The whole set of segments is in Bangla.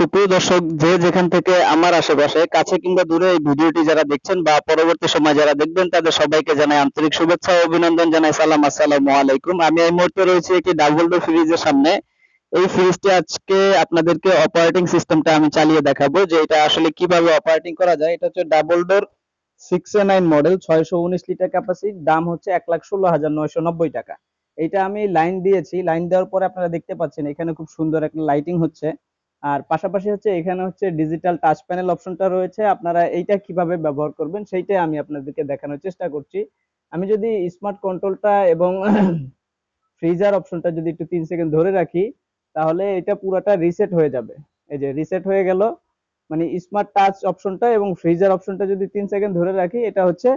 সুপ্রিয় দর্শক, যে যেখান থেকে আমার আশেপাশে কাছে কিংবা দূরে এই ভিডিওটি যারা দেখছেন বা পরবর্তী সময় যারা দেখবেন তাদের সবাইকে জানাই আন্তরিক শুভেচ্ছা ও অভিনন্দন, জানাই সালাম, আসসালামু আলাইকুম। আমি এই মুহূর্তে রয়েছে একটি ডাবল ডোর ফ্রিজের সামনে। এই ফ্রিজটি আজকে আপনাদেরকে অপারেটিং সিস্টেমটা আমি চালিয়ে দেখাবো যে এটা আসলে কিভাবে অপারেটিং করা যায়। এটা হচ্ছে double door 6A9 model, 619 litre capacity, দাম হচ্ছে 1,16,990 টাকা। এটা আমি লাইন দিয়েছি, লাইন দেওয়ার পরে আপনারা দেখতে পাচ্ছেন এখানে খুব সুন্দর একটা লাইটিং হচ্ছে। আর পাশাপাশি হচ্ছে এখানে হচ্ছে ডিজিটাল টাচ প্যানেল অপশনটা রয়েছে। আপনারা এইটা কিভাবে ব্যবহার করবেন সেইটাই আমি আপনাদেরকে দেখানোর চেষ্টা করছি। আমি যদি স্মার্ট কন্ট্রোলটা এবং ফ্রিজার অপশনটা যদি একটু 3 সেকেন্ড ধরে রাখি, তাহলে এটা পুরোটা রিসেট হয়ে যাবে। এই যে রিসেট হয়ে গেল, মানে স্মার্ট টাচ অপশনটা এবং ফ্রিজার অপশনটা যদি 3 সেকেন্ড ধরে রাখি, এটা হচ্ছে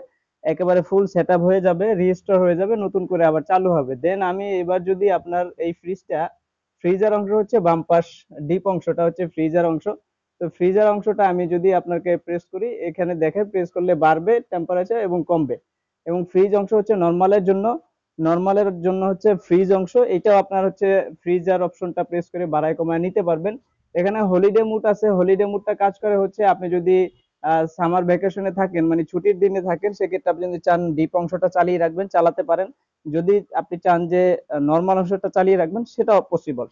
একেবারে ফুল সেটআপ হয়ে যাবে, রিস্টোর হয়ে যাবে, নতুন করে আবার চালু হবে। দেন আমি এবার যদি আপনার এই ফ্রিজটা, ফ্রিজার অংশ হচ্ছে বাম পাশ, ডিপ অংশটা হচ্ছে ফ্রিজার অংশ। তো ফ্রিজার অংশটা আমি যদি আপনাকে প্রেস করি, এখানে দেখেন প্রেস করলে বাড়বে টেম্পারেচার এবং কমবে। এবং ফ্রিজ অংশ হচ্ছে নরমালের জন্য হচ্ছে ফ্রিজ অংশ, এটাও আপনার হচ্ছে ফ্রিজার অপশনটা প্রেস করে বাড়ায় কমায় নিতে পারবেন। এখানে হলিডে মুড আছে, হলিডে মুডটা কাজ করে হচ্ছে আপনি যদি সামার ভ্যাকেশনে থাকেন, মানে ছুটির দিনে থাকেন, সেক্ষেত্রে আপনি যদি চান ডিপ অংশটা চালিয়ে রাখবেন, চালাতে পারেন। যদি আপনি চান যে নরমাল অংশটা চালিয়ে রাখবেন, সেটাও পসিবল।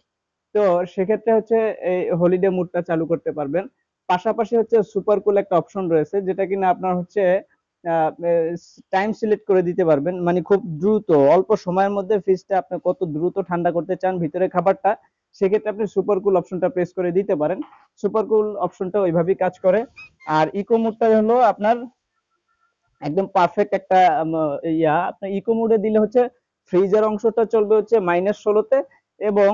তো সেক্ষেত্রে হচ্ছে এই হলিডে মুডটা চালু করতে পারবেন। পাশাপাশি হচ্ছে সুপার কুল একটা অপশন রয়েছে, যেটা কিনা আপনার হচ্ছে টাইম সিলেক্ট করে দিতে পারবেন, মানে খুব দ্রুত অল্প সময়ের মধ্যে ফ্রিজটা আপনি কত দ্রুত ঠান্ডা করতে চান ভিতরে খাবারটা, সেক্ষেত্রে আপনি সুপার কুল অপশনটা প্রেস করে দিতে পারেন। সুপার কুল অপশনটা ওইভাবেই কাজ করে। আর ইকো মোডটা হলো আপনার একদম পারফেক্ট একটা আপনার ইকো মোডে দিলে হচ্ছে ফ্রিজের অংশটা চলবে হচ্ছে -16-তে এবং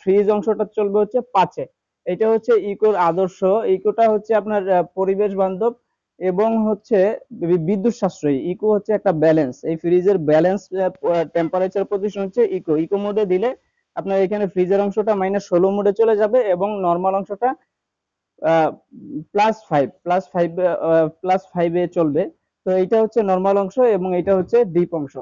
ফ্রিজ অংশটা চলবে হচ্ছে 5-এ। এটা হচ্ছে ইকোর আদর্শ। ইকোটা হচ্ছে আপনার পরিবেশ বান্ধব এবং হচ্ছে বিদ্যুৎ সাশ্রয়ী। ইকো হচ্ছে একটা ব্যালেন্স, এই ফ্রিজের ব্যালেন্স টেম্পারেচার পজিশন হচ্ছে ইকো। ইকো মোডে দিলে আপনার এখানে ফ্রিজের অংশটা -16 মোডে চলে যাবে এবং নরমাল অংশটা +5 এ চলবে। তো এটা হচ্ছে নরমাল অংশ এবং এটা হচ্ছে ডিপ অংশ।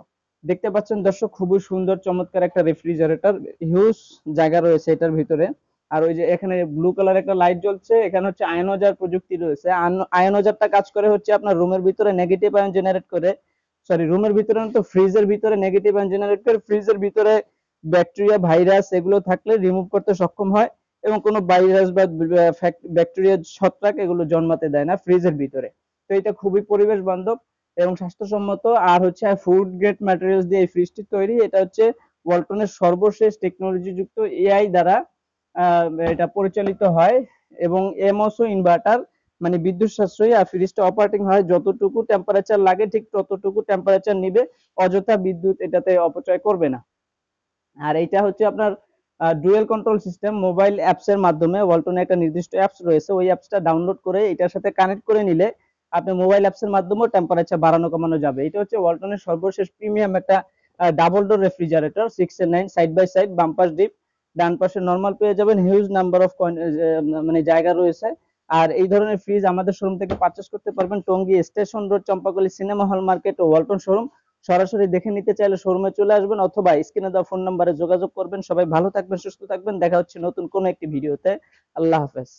দেখতে পাচ্ছেন দর্শক, খুবই সুন্দর চমৎকার একটা রেফ্রিজারেটর, হিউজ জায়গা রয়েছে এটার ভিতরে। আর ওই যে এখানে ব্লু কালার একটা লাইট জ্বলছে, এখানে হচ্ছে আয়নোজার প্রযুক্তি রয়েছে। আয়নোজারটা কাজ করে হচ্ছে আপনার রুমের ভিতরে নেগেটিভ আয়ন জেনারেট করে, সরি রুমের ভিতরে না তো ফ্রিজের ভিতরে নেগেটিভ আয়ন জেনারেট করে ফ্রিজের ভিতরে ব্যাকটেরিয়া, ভাইরাস এগুলো থাকলে রিমুভ করতে সক্ষম হয় এবং কোনো ভাইরাস বা ব্যাকটেরিয়া, ছত্রাক এগুলো জন্মাতে দেয় না ফ্রিজের ভিতরে। তো এটা খুবই পরিবেশ বান্ধব এবং স্বাস্থ্যসম্মত। আর হচ্ছে ফুড গ্রেড ম্যাটেরিয়ালস দিয়ে এই ফ্রিজটি তৈরি। এটা হচ্ছে ওয়ালটনের সর্বশেষ টেকনোলজি যুক্ত এআই দ্বারা এটা পরিচালিত হয় এবং এমওসও ইনভার্টার, মানে বিদ্যুৎ সাশ্রয়ী। আর ফ্রিজটা অপারেটিং হয় যতটুকু টেম্পারেচার লাগে ঠিক ততটুকু টেম্পারেচার নিবে, অযথা বিদ্যুৎ এটাতে অপচয় করবে না। আর এইটা হচ্ছে আপনার dual control system, mobile apps এর মাধ্যমে। ওয়ালটনে একটা নির্দিষ্ট অ্যাপস রয়েছে, ওই অ্যাপসটা ডাউনলোড করে এটার সাথে কানেক্ট করে নিলে আপনি মোবাইল অ্যাপস এর মাধ্যমেও টেম্পারেচার বাড়ানো কমানো যাবে। এটা হচ্ছে ওয়ালটনের সর্বশেষ প্রিমিয়াম একটা double door refrigerator, 6A9, side by side, বাম পাশ ডিপ, ডান পাশে নরমাল পেয়ে যাবেন। হিউজ নাম্বার অফ মানে জায়গা রয়েছে। আর এই ধরনের ফ্রিজ আমাদের শোরুম থেকে পারচেজ করতে পারবেন Tongi station road, Champakali cinema hall market ও ওয়ালটন শোরুম। সরাসরি দেখে নিতে চাইলে শোরুমে চলে আসবেন অথবা স্ক্রিনে দেওয়া ফোন নাম্বারে যোগাযোগ করবেন। সবাই ভালো থাকবেন, সুস্থ থাকবেন, দেখা হচ্ছে নতুন কোনো একটি ভিডিওতে। আল্লাহ হাফেজ।